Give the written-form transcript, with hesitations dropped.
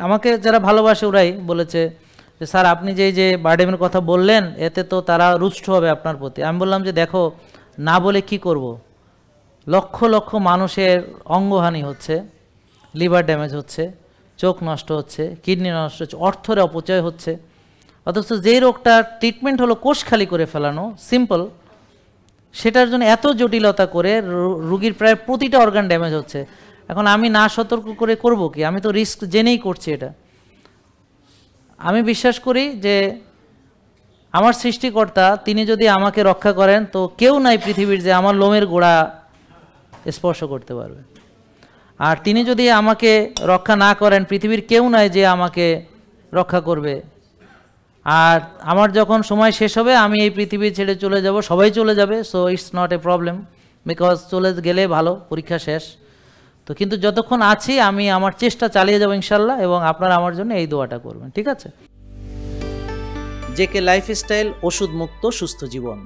আমাকে যারা ভালোবাসে ওরাই বলেছে যে স্যার আপনি যে বার্ডেমের কথা বললেন এতে তো তারা রুষ্ট হবে আপনার প্রতি। আমি বললাম যে দেখো না বলে কি করব, লক্ষ লক্ষ মানুষের অঙ্গহানি হচ্ছে, লিভার ড্যামেজ হচ্ছে, চোখ নষ্ট হচ্ছে, কিডনি নষ্ট হচ্ছে, অর্থের অপচয় হচ্ছে, অথচ যেই রোগটার ট্রিটমেন্ট হলো কোষ খালি করে ফেলানো, সিম্পল, সেটার জন্য এত জটিলতা করে রুগীর প্রায় প্রতিটা অর্গান ড্যামেজ হচ্ছে। এখন আমি না সতর্ক করে করব কি? আমি তো রিস্ক জেনেই করছি এটা। আমি বিশ্বাস করি যে আমার সৃষ্টিকর্তা তিনি যদি আমাকে রক্ষা করেন তো কেউ নাই পৃথিবীর যে আমার লোমের গোড়া স্পর্শ করতে পারবে, আর তিনি যদি আমাকে রক্ষা না করেন পৃথিবীর কেউ নাই যে আমাকে রক্ষা করবে। আর আমার যখন সময় শেষ হবে আমি এই পৃথিবী ছেড়ে চলে যাব, সবাই চলে যাবে, so it's not a problem, because চলে গেলে ভালো, পরীক্ষা শেষ তো। কিন্তু যতক্ষণ আছি আমি আমার চেষ্টা চালিয়ে যাব ইনশাল্লাহ, এবং আপনারা আমার জন্য এই দোয়াটা করবেন, ঠিক আছে? জেকে লাইফস্টাইল, ওষুধ মুক্ত সুস্থ জীবন।